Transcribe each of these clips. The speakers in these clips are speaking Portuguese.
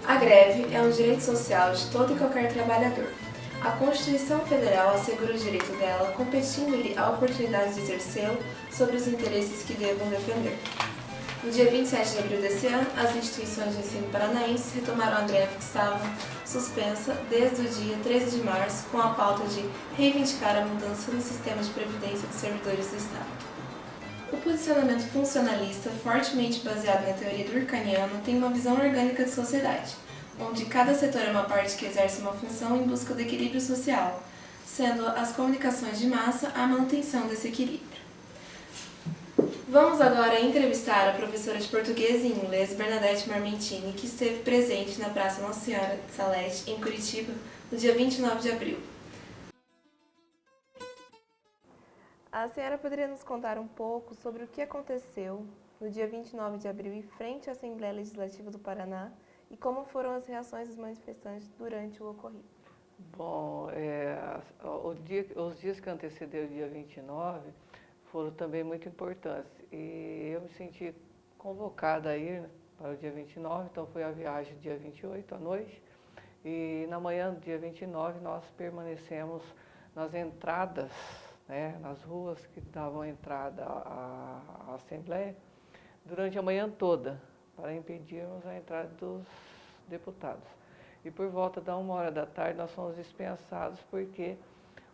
A greve é um direito social de todo e qualquer trabalhador. A Constituição Federal assegura o direito dela, competindo-lhe a oportunidade de exercê-lo sobre os interesses que devam defender. No dia 27 de abril desse ano, as instituições de ensino paranaenses retomaram a greve que estava suspensa desde o dia 13 de março, com a pauta de reivindicar a mudança no sistema de previdência dos servidores do Estado. O posicionamento funcionalista, fortemente baseado na teoria durkheimiana, tem uma visão orgânica de sociedade, onde cada setor é uma parte que exerce uma função em busca do equilíbrio social, sendo as comunicações de massa a manutenção desse equilíbrio. Vamos agora entrevistar a professora de português e inglês Bernadette Marmentini, que esteve presente na Praça Nossa Senhora de Salete, em Curitiba, no dia 29 de abril. A senhora poderia nos contar um pouco sobre o que aconteceu no dia 29 de abril em frente à Assembleia Legislativa do Paraná e como foram as reações dos manifestantes durante o ocorrido? Bom, os dias que antecederam o dia 29 foram também muito importantes e eu me senti convocada a ir para o dia 29, então foi a viagem dia 28 à noite e na manhã do dia 29 nós permanecemos nas entradas, né, nas ruas que davam entrada à Assembleia durante a manhã toda para impedirmos a entrada dos deputados. E por volta da 1h da tarde nós fomos dispensados porque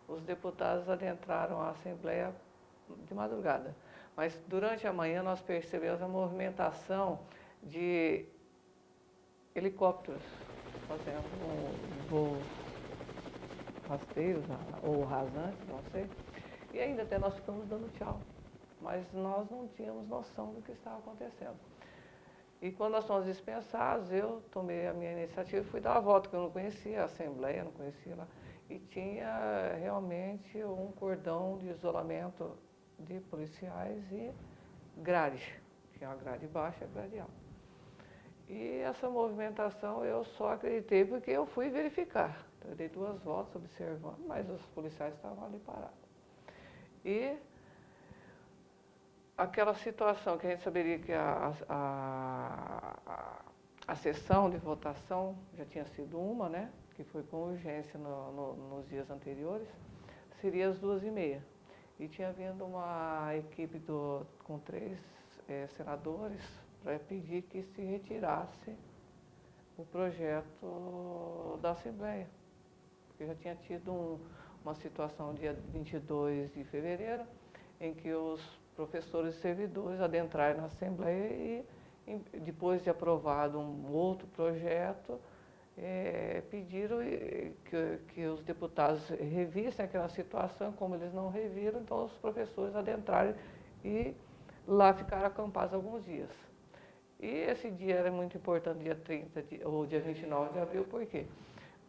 os deputados adentraram a Assembleia de madrugada. Mas durante a manhã nós percebemos a movimentação de helicópteros fazendo um voo rasteiros ou rasantes, não sei. E ainda até nós ficamos dando tchau, mas nós não tínhamos noção do que estava acontecendo. E quando nós fomos dispensados, eu tomei a minha iniciativa e fui dar a volta, porque eu não conhecia a Assembleia, não conhecia lá. E tinha realmente um cordão de isolamento de policiais e grade. Tinha a grade baixa e a grade alta. E essa movimentação eu só acreditei porque eu fui verificar. Eu dei 2 voltas observando, mas os policiais estavam ali parados. E aquela situação que a gente saberia que a sessão de votação já tinha sido uma, né, que foi com urgência nos dias anteriores, seria às 2h30. E tinha vindo uma equipe com 3 senadores para pedir que se retirasse o projeto da Assembleia. Porque já tinha tido uma situação dia 22 de fevereiro, em que os professores e servidores adentraram na Assembleia e, depois de aprovado um outro projeto, pediram que os deputados revissem aquela situação. Como eles não reviram, então os professores adentraram e lá ficaram acampados alguns dias. E esse dia era muito importante, dia 30 ou dia 29 de abril, por quê?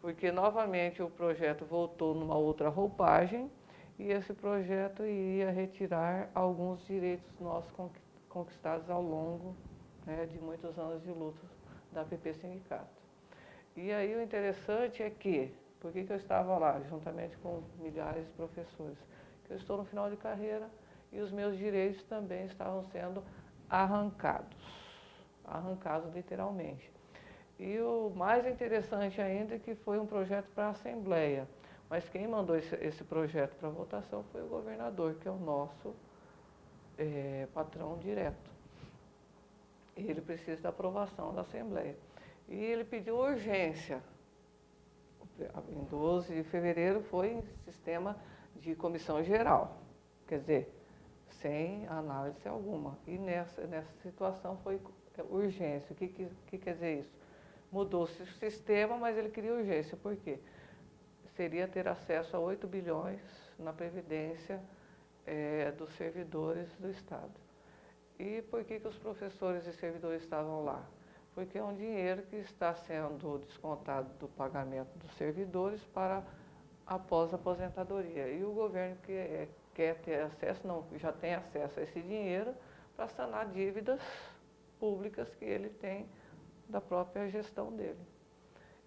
Porque novamente o projeto voltou numa outra roupagem e esse projeto iria retirar alguns direitos nossos conquistados ao longo, né, de muitos anos de luta da PP Sindicato. E aí o interessante é que, por que eu estava lá, juntamente com milhares de professores? Que eu estou no final de carreira e os meus direitos também estavam sendo arrancados literalmente. E o mais interessante ainda é que foi um projeto para a Assembleia, mas quem mandou esse projeto para votação foi o governador, que é o nosso patrão direto. Ele precisa da aprovação da Assembleia. E ele pediu urgência. Em 12 de fevereiro foi em sistema de comissão geral, quer dizer, sem análise alguma. E nessa situação foi urgência. O que quer dizer isso? Mudou-se o sistema, mas ele queria urgência. Por quê? Seria ter acesso a 8 bilhões na Previdência dos servidores do Estado. E por que os professores e servidores estavam lá? Porque é um dinheiro que está sendo descontado do pagamento dos servidores para após a aposentadoria. E o governo quer ter acesso, não, já tem acesso a esse dinheiro para sanar dívidas públicas que ele tem da própria gestão dele.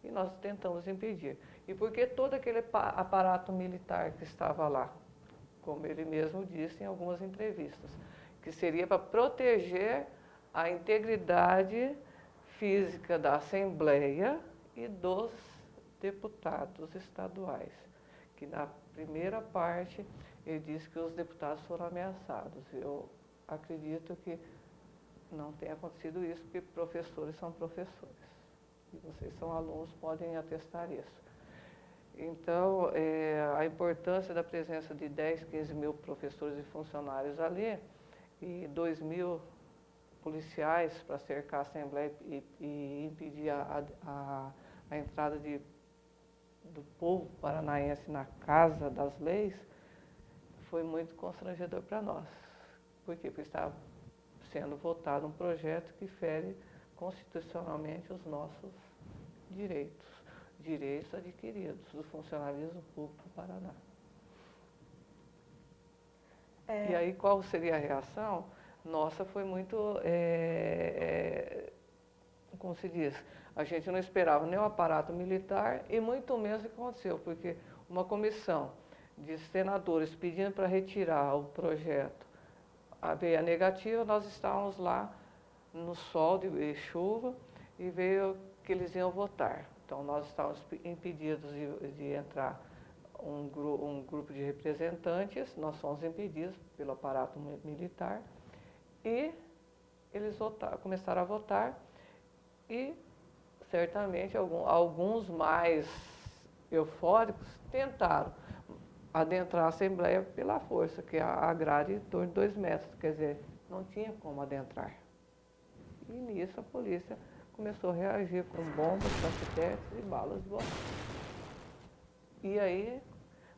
E nós tentamos impedir. E porque todo aquele aparato militar que estava lá, como ele mesmo disse em algumas entrevistas, que seria para proteger a integridade física da Assembleia e dos deputados estaduais, que na primeira parte ele disse que os deputados foram ameaçados. Eu acredito que não tenha acontecido isso, porque professores são professores. E vocês são alunos, podem atestar isso. Então, a importância da presença de 10, 15 mil professores e funcionários ali, e 2 mil policiais para cercar a Assembleia e impedir a entrada do povo paranaense na Casa das Leis, foi muito constrangedor para nós. Por quê? Porque estava sendo votado um projeto que fere constitucionalmente os nossos direitos adquiridos do funcionalismo público do Paraná. E aí, qual seria a reação? Nossa, foi muito, como se diz, a gente não esperava nem o aparato militar e muito menos o que aconteceu, porque uma comissão de senadores pedindo para retirar o projeto, veio a negativa, nós estávamos lá no sol e chuva e veio que eles iam votar. Então, nós estávamos impedidos de entrar um grupo de representantes, nós fomos impedidos pelo aparato militar e eles começaram a votar e certamente alguns mais eufóricos tentaram adentrar a Assembleia pela força, que a grade em torno de 2 metros, quer dizer, não tinha como adentrar. E nisso a polícia começou a reagir com bombas, cacetetes e balas de borracha. E aí,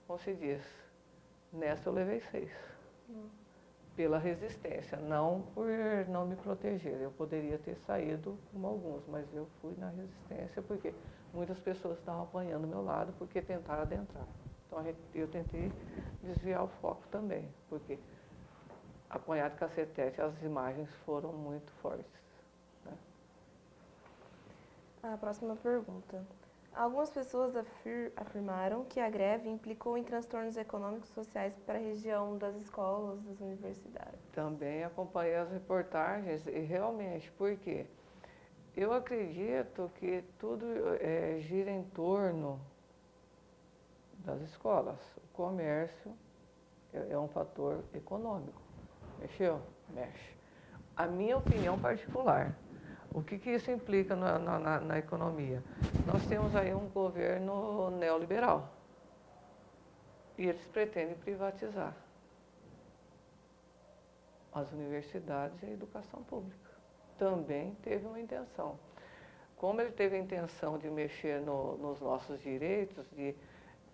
como se diz, nessa eu levei 6. Pela resistência, não por não me proteger. Eu poderia ter saído como alguns, mas eu fui na resistência porque muitas pessoas estavam apanhando do meu lado porque tentaram adentrar. Então eu tentei desviar o foco também, porque apanhar de cacetete, as imagens foram muito fortes. Né? A próxima pergunta. Algumas pessoas afirmaram que a greve implicou em transtornos econômicos e sociais para a região das escolas, das universidades. Também acompanhei as reportagens e realmente, por quê? Eu acredito que tudo gira em torno das escolas. O comércio é um fator econômico. Mexeu? Mexe. A minha opinião particular, o que isso implica na economia? Nós temos aí um governo neoliberal e eles pretendem privatizar as universidades e a educação pública. Também teve uma intenção. Como ele teve a intenção de mexer nos nossos direitos, de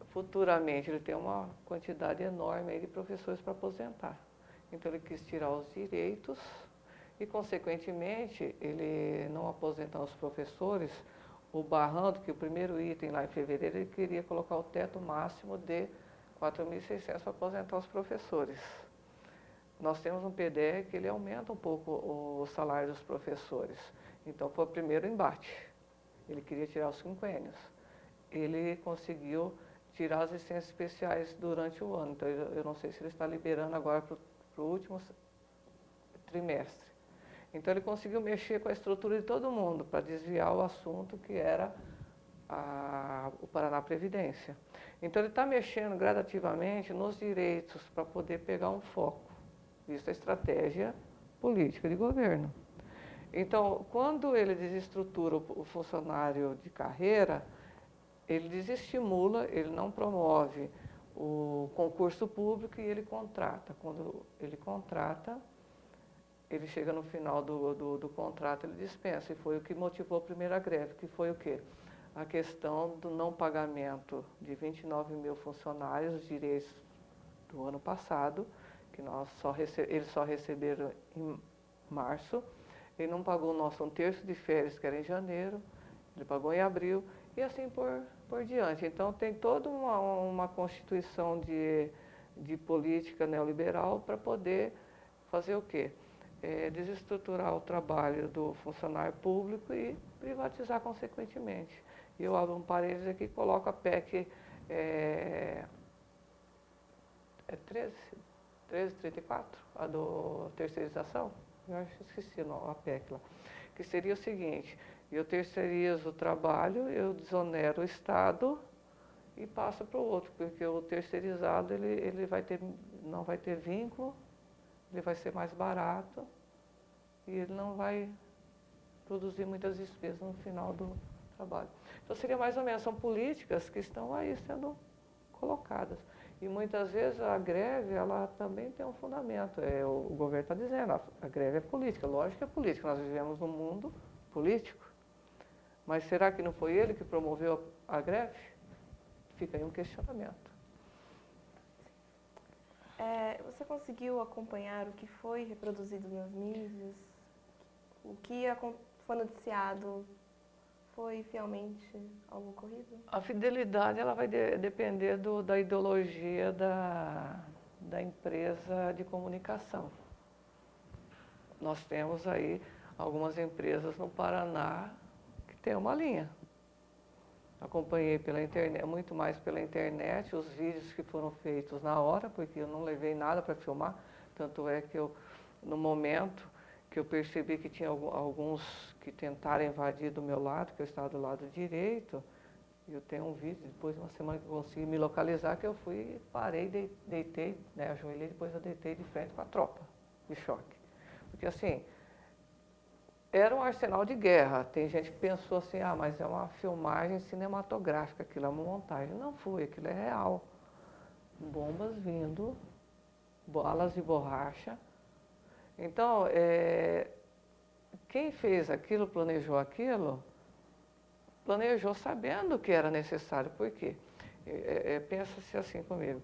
futuramente ele tem uma quantidade enorme aí de professores para aposentar. Então ele quis tirar os direitos e, consequentemente, ele não aposentando os professores, barrando que o primeiro item lá em fevereiro ele queria colocar o teto máximo de 4.600 para aposentar os professores. Nós temos um PDE que ele aumenta um pouco o salário dos professores. Então foi o primeiro embate. Ele queria tirar os quinquênios. Ele conseguiu tirar as licenças especiais durante o ano. Então eu não sei se ele está liberando agora para o último trimestre. Então ele conseguiu mexer com a estrutura de todo mundo para desviar o assunto que era o Paraná Previdência. Então ele está mexendo gradativamente nos direitos para poder pegar um foco. Isso é estratégia política de governo. Então, quando ele desestrutura o funcionário de carreira, ele desestimula, ele não promove o concurso público e ele contrata. Quando ele contrata, ele chega no final do contrato, ele dispensa. E foi o que motivou a primeira greve, que foi o quê? A questão do não pagamento de 29 mil funcionários, os direitos do ano passado, que eles só receberam em março. Ele não pagou o nosso 1/3 de férias, que era em janeiro, ele pagou em abril, e assim por por diante. Então, tem toda uma constituição de política neoliberal para poder fazer o quê? Desestruturar o trabalho do funcionário público e privatizar consequentemente. E eu abro um parênteses aqui e coloco a PEC 1334, a do terceirização, eu acho que esqueci a PEC lá, que seria o seguinte: eu terceirizo o trabalho, eu desonero o Estado e passo para o outro, porque o terceirizado ele não vai ter vínculo, ele vai ser mais barato e ele não vai produzir muitas despesas no final do trabalho. Então seria mais ou menos, são políticas que estão aí sendo colocadas. E muitas vezes a greve, ela também tem um fundamento. O governo está dizendo, a greve é política, lógico que é política, nós vivemos num mundo político. Mas será que não foi ele que promoveu a greve? Fica aí um questionamento. Você conseguiu acompanhar o que foi reproduzido nas mídias? O que foi noticiado foi fielmente algo ocorrido? A fidelidade ela vai depender da ideologia da empresa de comunicação. Nós temos aí algumas empresas no Paraná que têm uma linha. Acompanhei pela internet, muito mais pela internet, os vídeos que foram feitos na hora, porque eu não levei nada para filmar, tanto é que no momento que eu percebi que tinha alguns que tentaram invadir do meu lado, que eu estava do lado direito, eu tenho um vídeo, depois de uma semana que eu consegui me localizar, que eu fui, parei, deitei, né, ajoelhei, depois eu deitei de frente com a tropa de choque. Porque assim, era um arsenal de guerra. Tem gente que pensou assim, mas é uma filmagem cinematográfica, aquilo é uma montagem. Não foi, aquilo é real. Bombas vindo, balas de borracha. Então, quem fez aquilo, planejou sabendo que era necessário. Por quê? Pensa-se assim comigo.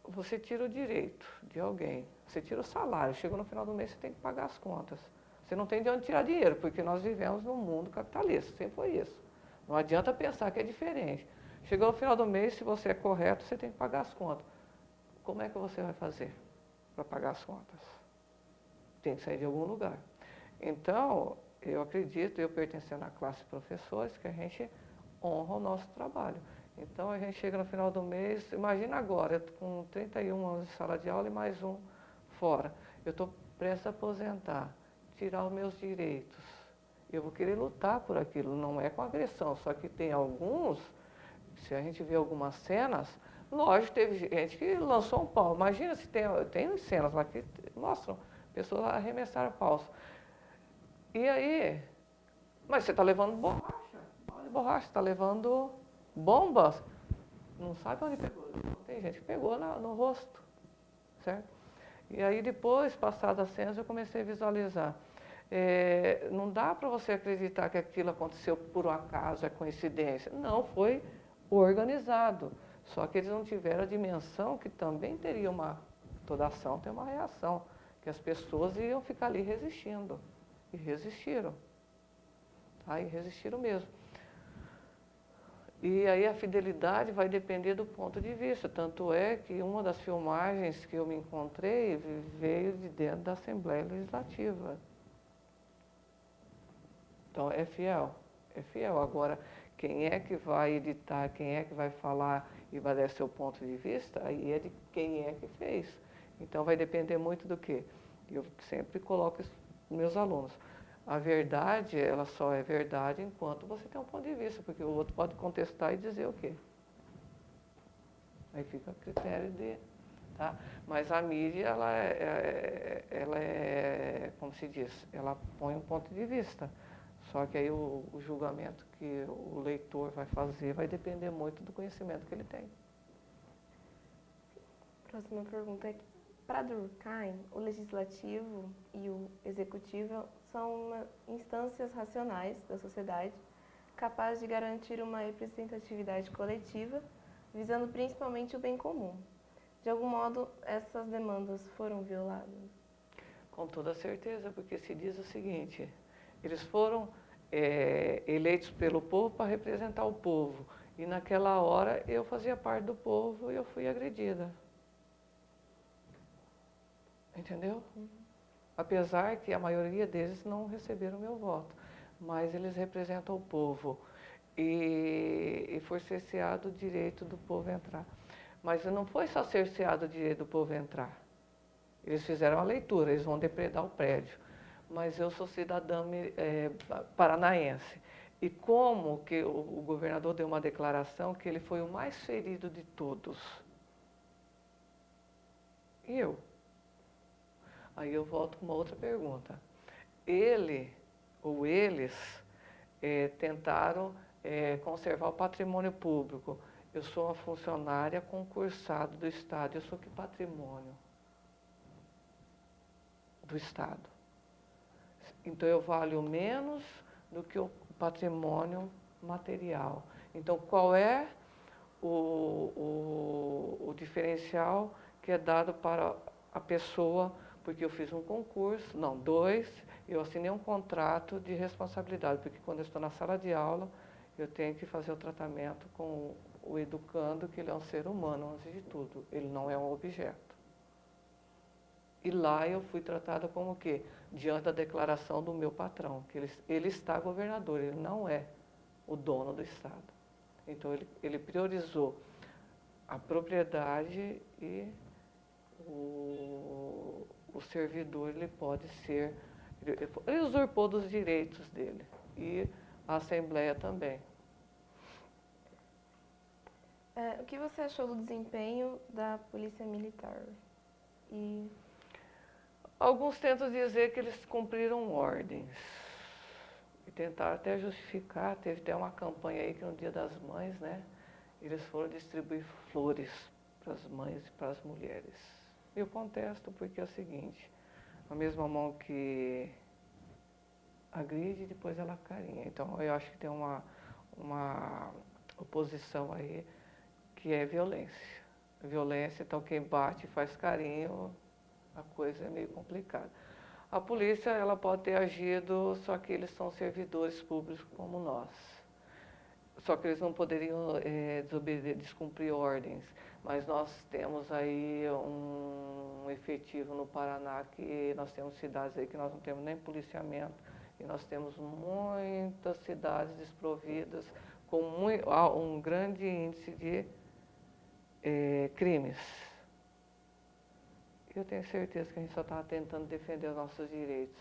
Você tira o direito de alguém, você tira o salário, chega no final do mês, você tem que pagar as contas. Você não tem de onde tirar dinheiro, porque nós vivemos num mundo capitalista, sempre foi isso. Não adianta pensar que é diferente. Chegou no final do mês, se você é correto, você tem que pagar as contas. Como é que você vai fazer para pagar as contas? Tem que sair de algum lugar. Então, eu acredito, eu pertencendo à classe de professores, que a gente honra o nosso trabalho. Então, a gente chega no final do mês, imagina agora, com 31 anos de sala de aula e mais um fora. Eu estou prestes a aposentar, tirar os meus direitos. Eu vou querer lutar por aquilo, não é com agressão, só que tem alguns, se a gente vê algumas cenas, lógico, teve gente que lançou um pau. Imagina se tem cenas lá que mostram pessoas arremessaram paus. E aí, mas você está levando borracha, está levando bombas, não sabe onde pegou. Tem gente que pegou no rosto, certo? E aí depois, passadas as cenas, eu comecei a visualizar. Não dá para você acreditar que aquilo aconteceu por um acaso, é coincidência. Não, foi organizado. Só que eles não tiveram a dimensão que também teria toda ação tem uma reação, que as pessoas iam ficar ali resistindo. E resistiram. Tá? E resistiram mesmo. E aí a fidelidade vai depender do ponto de vista. Tanto é que uma das filmagens que eu me encontrei veio de dentro da Assembleia Legislativa. Então é fiel, é fiel. Agora, quem é que vai editar, quem é que vai falar e vai dar seu ponto de vista, aí é de quem é que fez. Então vai depender muito do quê? Eu sempre coloco isso nos meus alunos. A verdade, ela só é verdade enquanto você tem um ponto de vista, porque o outro pode contestar e dizer o quê? Aí fica a critério de... Tá? Mas a mídia, ela é, como se diz, ela põe um ponto de vista. Só que aí o julgamento que o leitor vai fazer vai depender muito do conhecimento que ele tem. Próxima pergunta é: para Durkheim, o legislativo e o executivo são instâncias racionais da sociedade, capazes de garantir uma representatividade coletiva, visando principalmente o bem comum. De algum modo, essas demandas foram violadas? Com toda certeza, porque se diz o seguinte: eles foram eleitos pelo povo para representar o povo. E naquela hora eu fazia parte do povo e eu fui agredida. Entendeu? Apesar que a maioria deles não receberam meu voto, mas eles representam o povo. E foi cerceado o direito do povo entrar. Mas não foi só cerceado o direito do povo entrar. Eles fizeram a leitura, eles vão depredar o prédio. Mas eu sou cidadã paranaense. E como que o governador deu uma declaração que ele foi o mais ferido de todos? E eu? Aí eu volto com uma outra pergunta. Ele ou eles tentaram conservar o patrimônio público. Eu sou uma funcionária concursada do Estado. Eu sou que patrimônio do Estado? Então eu valho menos do que o patrimônio material. Então qual é o diferencial que é dado para a pessoa, porque eu fiz um concurso, não, 2, eu assinei um contrato de responsabilidade, porque quando eu estou na sala de aula, eu tenho que fazer o tratamento com o educando, que ele é um ser humano, antes de tudo, ele não é um objeto. E lá eu fui tratada como o quê? Diante da declaração do meu patrão, que ele está governador, ele não é o dono do Estado. Então ele priorizou a propriedade e o servidor ele pode ser, ele usurpou dos direitos dele e a Assembleia também. O que você achou do desempenho da Polícia Militar? Alguns tentam dizer que eles cumpriram ordens e tentaram até justificar, teve até uma campanha aí que no Dia das Mães, né, eles foram distribuir flores para as mães e para as mulheres. Eu contesto porque é o seguinte, a mesma mão que agride, depois ela carinha. Então eu acho que tem uma oposição aí que é violência. Violência, então quem bate faz carinho, a coisa é meio complicada. A polícia, ela pode ter agido, só que eles são servidores públicos como nós. Só que eles não poderiam descumprir ordens. Mas nós temos aí um efetivo no Paraná, que nós temos cidades aí que nós não temos nem policiamento, e nós temos muitas cidades desprovidas com um grande índice de crimes. Eu tenho certeza que a gente só estava tentando defender os nossos direitos.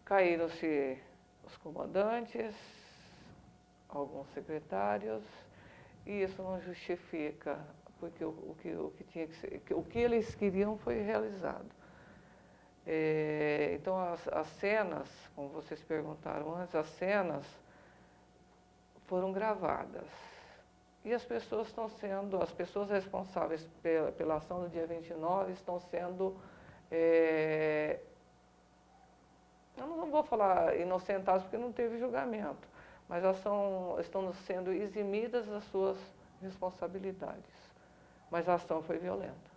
Caíram-se os comandantes, alguns secretários, e isso não justifica, porque o que tinha que ser, o que eles queriam foi realizado. Então as cenas, como vocês perguntaram antes, as cenas foram gravadas. E as pessoas as pessoas responsáveis pela ação do dia 29 estão sendo, eu não vou falar inocentadas porque não teve julgamento, mas elas estão sendo eximidas das suas responsabilidades. Mas a ação foi violenta.